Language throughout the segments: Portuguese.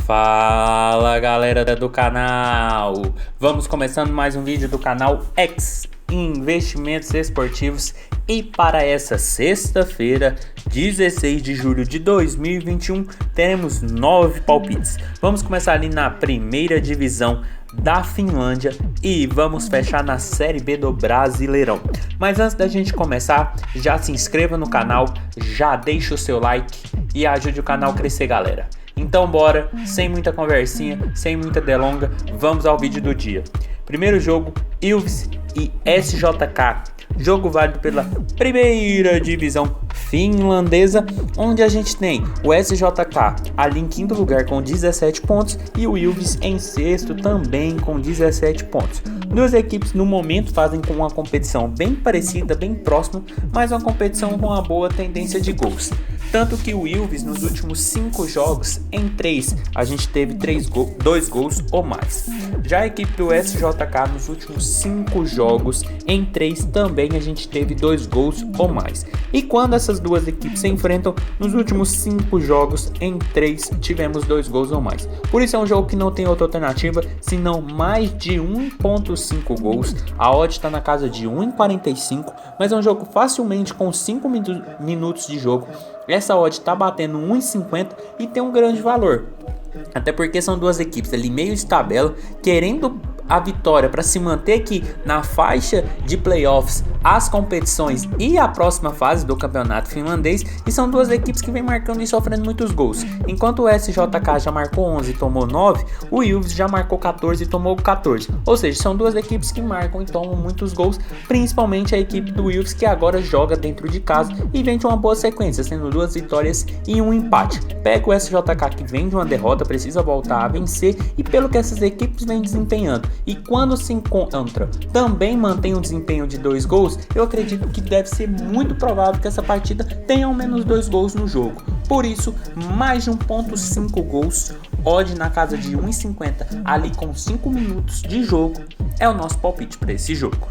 Fala galera do canal, vamos começando mais um vídeo do canal X Investimentos Esportivos e para essa sexta-feira, 16 de julho de 2021, teremos 9 palpites. Vamos começar ali na primeira divisão da Finlândia e vamos fechar na Série B do Brasileirão. Mas antes da gente começar, já se inscreva no canal, já deixa o seu like e ajude o canal a crescer, galera. Então bora, sem muita conversinha, sem muita delonga, vamos ao vídeo do dia. Primeiro jogo, Ilves e SJK. Jogo válido pela primeira divisão finlandesa, onde a gente tem o SJK ali em quinto lugar com 17 pontos e o Ilves em sexto também com 17 pontos. Duas equipes no momento fazem com uma competição bem parecida, bem próxima, mas uma competição com uma boa tendência de gols. Tanto que o Ilves nos últimos 5 jogos, em 3 a gente teve 2 gols ou mais. Já a equipe do SJK nos últimos 5 jogos, em 3 também a gente teve 2 gols ou mais. E quando essas duas equipes se enfrentam, nos últimos 5 jogos, em 3 tivemos 2 gols ou mais. Por isso é um jogo que não tem outra alternativa, senão mais de 1.5 gols. A odd está na casa de 1,45, mas é um jogo facilmente com 5 minutos de jogo. Essa odd está batendo 1,50 e tem um grande valor. Até porque são duas equipes ali meio de tabela, querendo a vitória para se manter aqui na faixa de playoffs, as competições e a próxima fase do campeonato finlandês. E são duas equipes que vem marcando e sofrendo muitos gols. Enquanto o SJK já marcou 11 e tomou 9, o Ilves já marcou 14 e tomou 14. Ou seja, são duas equipes que marcam e tomam muitos gols, principalmente a equipe do Ilves, que agora joga dentro de casa e vem de uma boa sequência, sendo 2 vitórias e 1 empate. Pega o SJK que vem de uma derrota, precisa voltar a vencer, e pelo que essas equipes vêm desempenhando e quando se encontra também mantém um desempenho de 2 gols, eu acredito que deve ser muito provável que essa partida tenha ao menos 2 gols no jogo. Por isso, mais de 1.5 gols, odd na casa de 1,50 ali com 5 minutos de jogo, é o nosso palpite para esse jogo.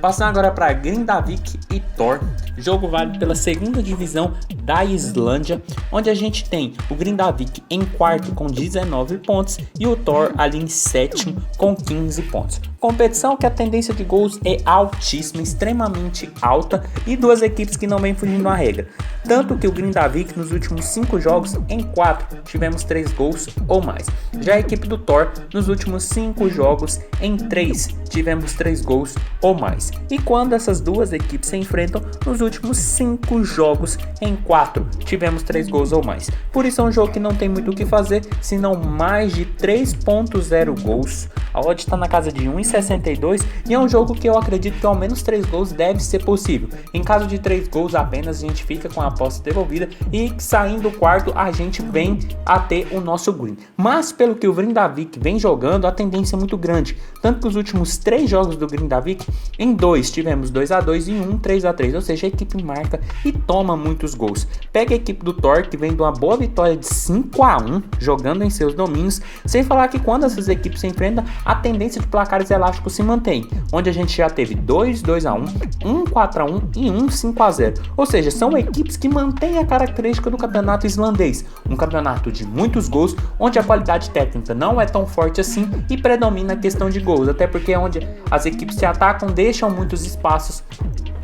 Passando agora para Grindavik e Thor, jogo válido pela segunda divisão da Islândia, onde a gente tem o Grindavik em quarto com 19 pontos e o Thor ali em sétimo com 15 pontos. Competição que a tendência de gols é altíssima, extremamente alta, e duas equipes que não vêm fugindo à regra. Tanto que o Grindavik nos últimos 5 jogos, em 4 tivemos 3 gols ou mais. Já a equipe do Thor nos últimos 5 jogos, em 3 tivemos 3 gols ou mais. E quando essas duas equipes se enfrentam, nos últimos 5 jogos, em 4 tivemos 3 gols ou mais. Por isso é um jogo que não tem muito o que fazer, senão mais de 3.0 gols. A odd está na casa de 1,62 e é um jogo que eu acredito que ao menos 3 gols deve ser possível. Em caso de 3 gols apenas, a gente fica com a aposta devolvida e saindo do quarto a gente vem a ter o nosso green. Mas pelo que o Grindavik vem jogando, a tendência é muito grande. Tanto que os últimos 3 jogos do Grindavik, em 2 tivemos 2-2 e 1 3-3, ou seja, a equipe marca e toma muitos gols. Pega a equipe do Thor, que vem de uma boa vitória de 5-1, jogando em seus domínios, sem falar que quando essas equipes se enfrentam, a tendência de placares elásticos se mantém, onde a gente já teve 2-2-1, 1-4-1 e 1-5-0, ou seja, são equipes que mantêm a característica do campeonato islandês, um campeonato de muitos gols, onde a qualidade técnica não é tão forte assim e predomina a questão de gols, até porque é onde as equipes se atacam, deixam muitos espaços,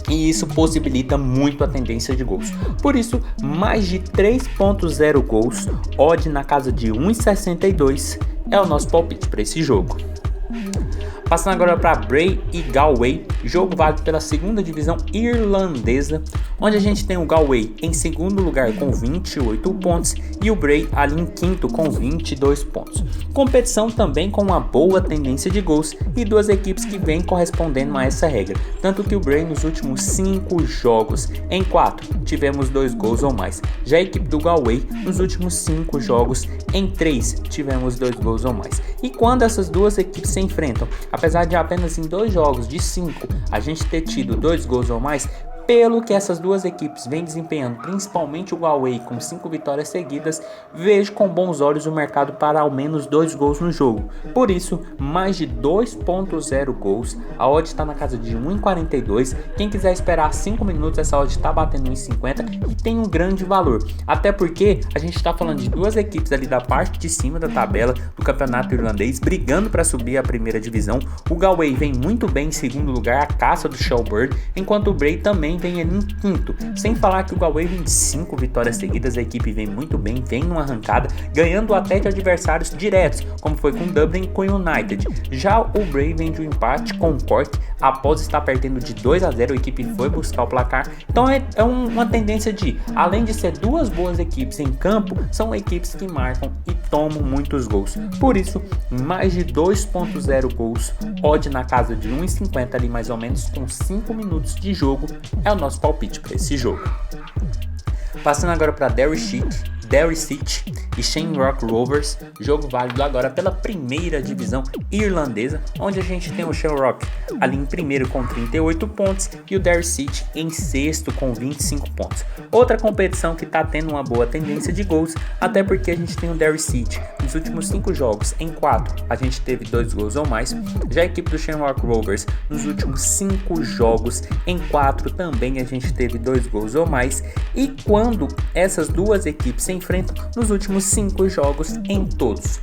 e isso possibilita muito a tendência de gols. Por isso, mais de 3.0 gols, odd na casa de 1,62 é o nosso palpite para esse jogo. Passando agora para Bray e Galway, jogo válido pela segunda divisão irlandesa, onde a gente tem o Galway em segundo lugar com 28 pontos e o Bray ali em quinto com 22 pontos. Competição também com uma boa tendência de gols e duas equipes que vêm correspondendo a essa regra. Tanto que o Bray nos últimos 5 jogos, em 4 tivemos 2 gols ou mais. Já a equipe do Galway nos últimos 5 jogos, em 3 tivemos 2 gols ou mais. E quando essas duas equipes se enfrentam, apesar de apenas em 2 jogos de 5 a gente ter tido 2 gols ou mais, Pelo que essas duas equipes vêm desempenhando, principalmente o Galway com 5 vitórias seguidas, vejo com bons olhos o mercado para ao menos 2 gols no jogo. Por isso, mais de 2.0 gols, a odd está na casa de 1,42. Quem quiser esperar 5 minutos, essa odd está batendo 1,50 e tem um grande valor. Até porque a gente está falando de duas equipes ali da parte de cima da tabela do campeonato irlandês, brigando para subir a primeira divisão. O Galway vem muito bem em segundo lugar, a caça do Shelburne, enquanto o Bray também vem em quinto. Sem falar que o Galway vem de 5 vitórias seguidas, a equipe vem muito bem, vem numa arrancada, ganhando até de adversários diretos, como foi com Dublin e com o United. Já o Bray vem de um empate com o Cork, após estar perdendo de 2-0, a equipe foi buscar o placar. Então é uma tendência de, além de ser duas boas equipes em campo, são equipes que marcam e tomam muitos gols. Por isso, mais de 2.0 gols, odd na casa de 1,50 ali mais ou menos, com 5 minutos de jogo, é o nosso palpite para esse jogo. Passando agora para Derry City e Shamrock Rovers, jogo válido agora pela primeira divisão irlandesa, onde a gente tem o Shamrock ali em primeiro com 38 pontos e o Derry City em sexto com 25 pontos. Outra competição que está tendo uma boa tendência de gols, até porque a gente tem o Derry City nos últimos 5 jogos, em 4 a gente teve 2 gols ou mais. Já a equipe do Shamrock Rovers nos últimos 5 jogos, em 4 também a gente teve 2 gols ou mais. E quando essas duas equipes se enfrentam, nos últimos 5 jogos, em todos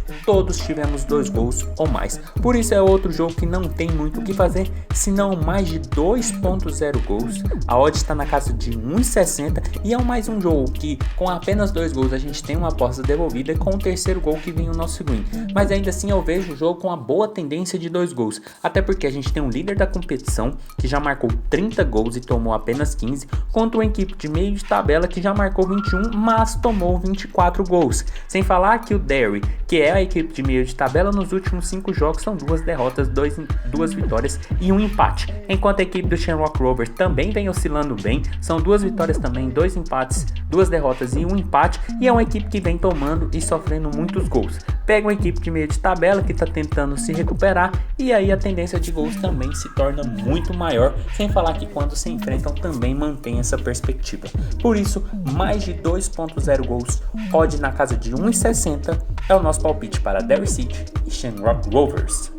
tivemos 2 gols ou mais. Por isso é outro jogo que não tem muito o que fazer, senão mais de 2.0 gols. A odd está na casa de 1,60 e é mais um jogo que com apenas 2 gols a gente tem uma aposta devolvida, e com o terceiro gol que vem o nosso win. Mas ainda assim eu vejo o jogo com uma boa tendência de 2 gols, até porque a gente tem um líder da competição que já marcou 30 gols e tomou apenas 15, contra uma equipe de meio de tabela que já marcou 21, mas tomou 24 gols. Sem falar que o Derry, que é a equipe de meio de tabela, nos últimos 5 jogos são 2 derrotas, 2 vitórias e 1 empate. Enquanto a equipe do Shamrock Rovers também vem oscilando bem, são 2 vitórias também, 2 empates, 2 derrotas e 1 empate, e é uma equipe que vem tomando e sofrendo muitos gols. Pega uma equipe de meio de tabela que está tentando se recuperar, e aí a tendência de gols também se torna muito maior, sem falar que quando se enfrentam também mantém essa perspectiva. Por isso, mais de 2.0 gols, odd na casa de 1,60 é o nosso palpite para Derry City e Shamrock Rovers.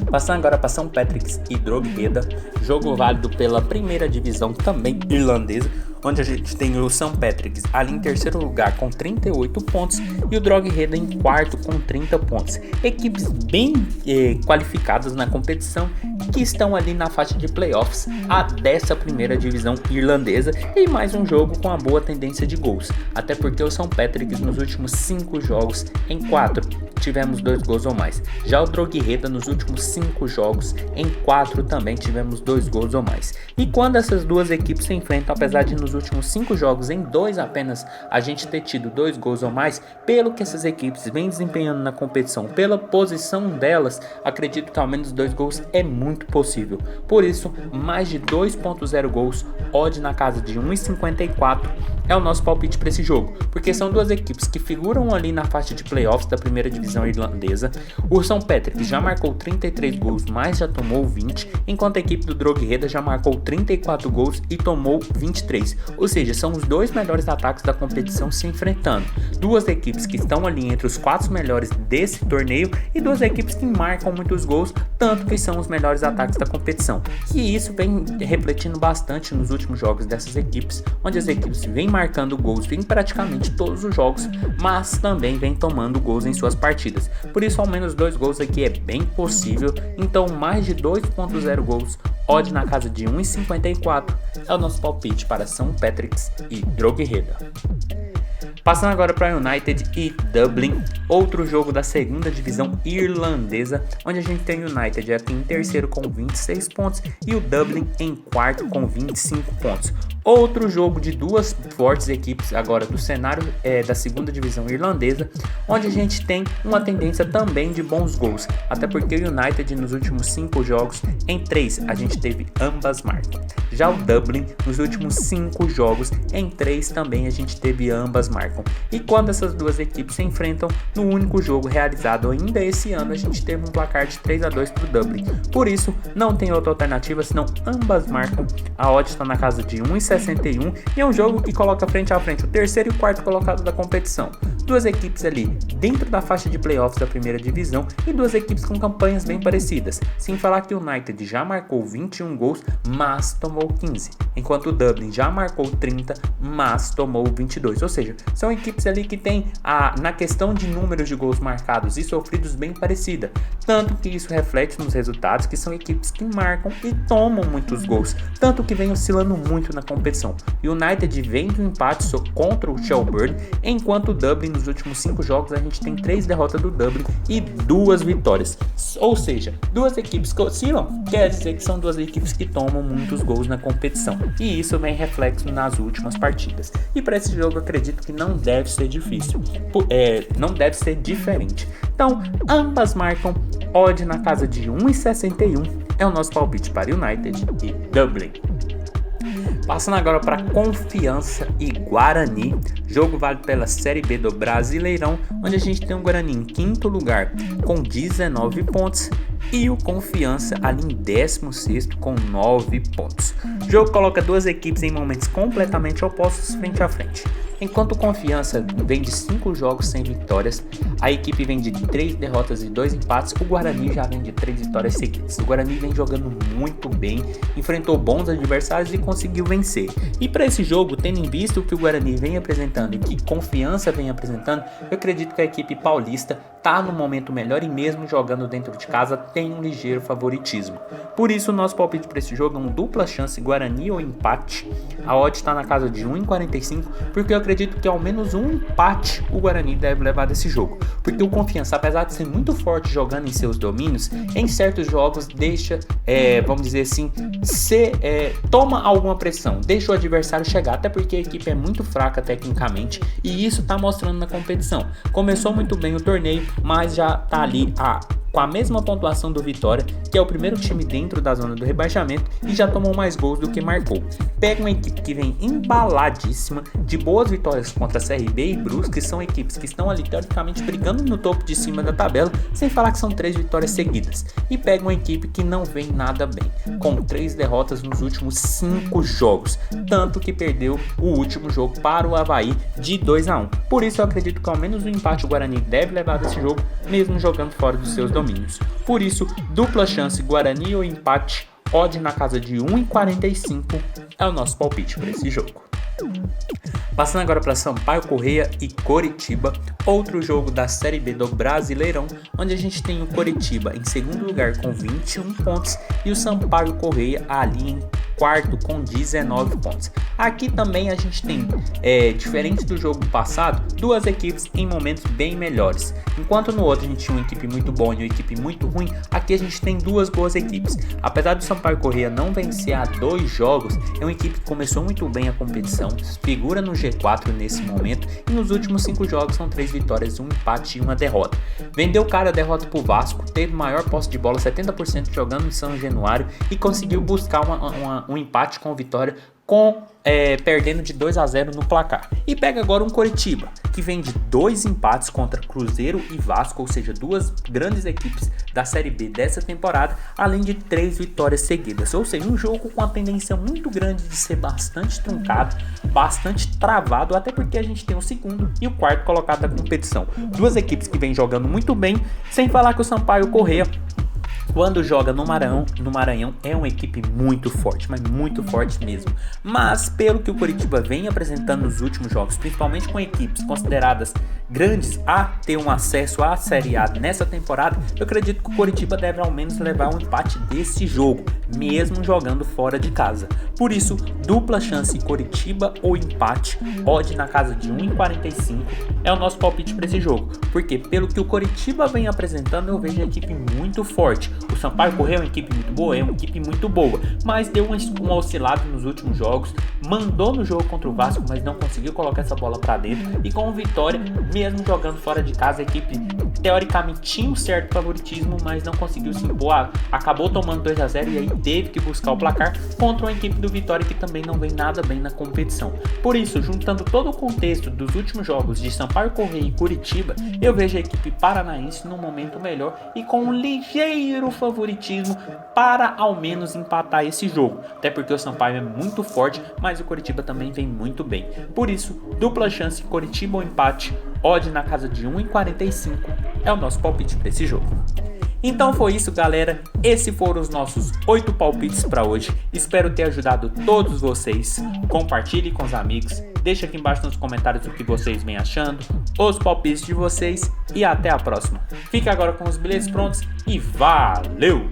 Passando agora para St. Patrick's e Drogheda, jogo válido pela primeira divisão também irlandesa, onde a gente tem o St. Patrick's ali em terceiro lugar com 38 pontos e o Drogheda em quarto com 30 pontos. Equipes bem qualificadas na competição, que estão ali na faixa de playoffs dessa primeira divisão irlandesa, e mais um jogo com a boa tendência de gols, até porque o St. Patrick's nos últimos 5 jogos, em 4 tivemos 2 gols ou mais. Já o Drogheda nos últimos 5 jogos, em 4 também tivemos 2 gols ou mais. E quando essas duas equipes se enfrentam, apesar de nos últimos 5 jogos, em 2 apenas, a gente ter tido 2 gols ou mais, pelo que essas equipes vêm desempenhando na competição, pela posição delas, acredito que ao menos 2 gols é muito possível. Por isso, mais de 2.0 gols, odd na casa de 1,54 é o nosso palpite para esse jogo, porque são duas equipes que figuram ali na faixa de playoffs da primeira divisão irlandesa. O St. Patrick's já marcou 33 gols, mas já tomou 20, enquanto a equipe do Drogheda já marcou 34 gols e tomou 23. Ou seja, são os 2 melhores ataques da competição se enfrentando. Duas equipes que estão ali entre os 4 melhores desse torneio e duas equipes que marcam muitos gols, tanto que são os melhores ataques da competição. E isso vem refletindo bastante nos últimos jogos dessas equipes, onde as equipes vêm marcando gols em praticamente todos os jogos, mas também vêm tomando gols em suas partidas. Por isso, ao menos 2 gols aqui é bem possível. Então, mais de 2.0 gols, odd na casa de 1,54 é o nosso palpite para St. Patrick's e Drogheda. Passando agora para United e Dublin, outro jogo da segunda divisão irlandesa, onde a gente tem o United aqui em terceiro com 26 pontos e o Dublin em quarto com 25 pontos. Outro jogo de duas fortes equipes agora do cenário da segunda divisão irlandesa, onde a gente tem uma tendência também de bons gols, até porque o United nos últimos 5 jogos, em 3 a gente teve ambas marcas. Já o Dublin nos últimos 5 jogos, em 3 também a gente teve ambas marcas. marcam. E quando essas duas equipes se enfrentam, no único jogo realizado ainda esse ano, a gente teve um placar de 3-2 para o Dublin. Por isso, não tem outra alternativa senão ambas marcam. A odd está na casa de 1,61 e é um jogo que coloca frente a frente o terceiro e o quarto colocado da competição. Duas equipes ali dentro da faixa de playoffs da primeira divisão e duas equipes com campanhas bem parecidas. Sem falar que o United já marcou 21 gols, mas tomou 15. Enquanto o Dublin já marcou 30, mas tomou 22. Ou seja, são equipes ali que têm, na questão de números de gols marcados e sofridos, bem parecida. Tanto que isso reflete nos resultados, que são equipes que marcam e tomam muitos gols. Tanto que vem oscilando muito na competição. O United vem de um empate contra o Shelburne, enquanto o Dublin, nos últimos 5 jogos, a gente tem 3 derrotas do Dublin e 2 vitórias. Ou seja, duas equipes que oscilam, quer dizer que são duas equipes que tomam muitos gols na competição. E isso vem reflexo nas últimas partidas. E para esse jogo eu acredito que não deve ser difícil, não deve ser diferente. Então, ambas marcam, odd na casa de 1,61 é o nosso palpite para United e Dublin. Passando agora para Confiança e Guarani, jogo válido pela Série B do Brasileirão, onde a gente tem o Guarani em quinto lugar com 19 pontos e o Confiança ali em 16º com 9 pontos. O jogo coloca duas equipes em momentos completamente opostos frente a frente. Enquanto o Confiança vem de 5 jogos sem vitórias, a equipe vem de 3 derrotas e 2 empates, o Guarani já vem de 3 vitórias seguidas. O Guarani vem jogando muito bem, enfrentou bons adversários e conseguiu vencer. E para esse jogo, tendo em vista o que o Guarani vem apresentando e que Confiança vem apresentando, eu acredito que a equipe paulista está no momento melhor e mesmo jogando dentro de casa tem um ligeiro favoritismo. Por isso o nosso palpite para esse jogo é um dupla chance Guarani ou empate. A odd está na casa de 1,45, porque eu acredito que ao menos um empate o Guarani deve levar desse jogo. Porque o Confiança, apesar de ser muito forte jogando em seus domínios, em certos jogos deixa, vamos dizer assim, toma alguma pressão, deixa o adversário chegar, até porque a equipe é muito fraca tecnicamente e isso está mostrando na competição. Começou muito bem o torneio, mas já está ali com a mesma pontuação do Vitória, que é o primeiro time dentro da zona do rebaixamento e já tomou mais gols do que marcou. Pega uma equipe que vem embaladíssima de boas vitórias contra a CRB e Brusque, que são equipes que estão ali teoricamente brigando no topo de cima da tabela, sem falar que são 3 vitórias seguidas. E pega uma equipe que não vem nada bem, com 3 derrotas nos últimos 5 jogos, tanto que perdeu o último jogo para o Avaí de 2-1. Por isso eu acredito que ao menos um empate o Guarani deve levar desse jogo, mesmo jogando fora dos seus domínios. Por isso, dupla chance Guarani ou empate, odd na casa de 1,45 é o nosso palpite para esse jogo. Passando agora para Sampaio Corrêa e Coritiba, outro jogo da Série B do Brasileirão, onde a gente tem o Coritiba em segundo lugar com 21 pontos e o Sampaio Corrêa ali em quarto com 19 pontos. Aqui também a gente tem, diferente do jogo passado, duas equipes em momentos bem melhores. Enquanto no outro a gente tinha uma equipe muito boa e uma equipe muito ruim, aqui a gente tem duas boas equipes. Apesar do Sampaio Corrêa não vencer há 2 jogos, é uma equipe que começou muito bem a competição, figura no G4 nesse momento e nos últimos 5 jogos são 3 vitórias, 1 empate e 1 derrota. Vendeu cara a derrota pro Vasco, teve maior posse de bola, 70% jogando em São Januário e conseguiu buscar um empate com vitória, perdendo de 2-0 no placar. E pega agora um Coritiba, que vem de 2 empates contra Cruzeiro e Vasco, ou seja, duas grandes equipes da Série B dessa temporada, além de 3 vitórias seguidas. Ou seja, um jogo com uma tendência muito grande de ser bastante truncado, bastante travado, até porque a gente tem o segundo e o quarto colocado da competição. Duas equipes que vêm jogando muito bem, sem falar que o Sampaio Corrêa, quando joga no Maranhão, é uma equipe muito forte, mas muito forte mesmo. Mas pelo que o Coritiba vem apresentando nos últimos jogos, principalmente com equipes consideradas grandes a ter um acesso à Série A nessa temporada, eu acredito que o Coritiba deve ao menos levar um empate desse jogo, mesmo jogando fora de casa. Por isso, dupla chance Coritiba ou empate, odd na casa de 1,45 é o nosso palpite para esse jogo. Porque pelo que o Coritiba vem apresentando, eu vejo a equipe muito forte. O Sampaio Corrêa é uma equipe muito boa, mas deu uma oscilada nos últimos jogos, mandou no jogo contra o Vasco, mas não conseguiu colocar essa bola para dentro, e com vitória, mesmo jogando fora de casa, a equipe teoricamente tinha um certo favoritismo, mas não conseguiu se impor, acabou tomando 2 a 0 e aí teve que buscar o placar contra uma equipe do Vitória que também não vem nada bem na competição. Por isso, juntando todo o contexto dos últimos jogos de Sampaio Corrêa e Curitiba, eu vejo a equipe paranaense num momento melhor e com um ligeiro favoritismo para ao menos empatar esse jogo, até porque o Sampaio é muito forte, mas o Curitiba também vem muito bem. Por isso, dupla chance Curitiba ou empate, odd na casa de 1,45 é o nosso palpite para esse jogo. Então foi isso, galera, esses foram os nossos 8 palpites para hoje, espero ter ajudado todos vocês. Compartilhe com os amigos, deixa aqui embaixo nos comentários o que vocês vêm achando, os palpites de vocês e até a próxima. Fique agora com os bilhetes prontos e valeu!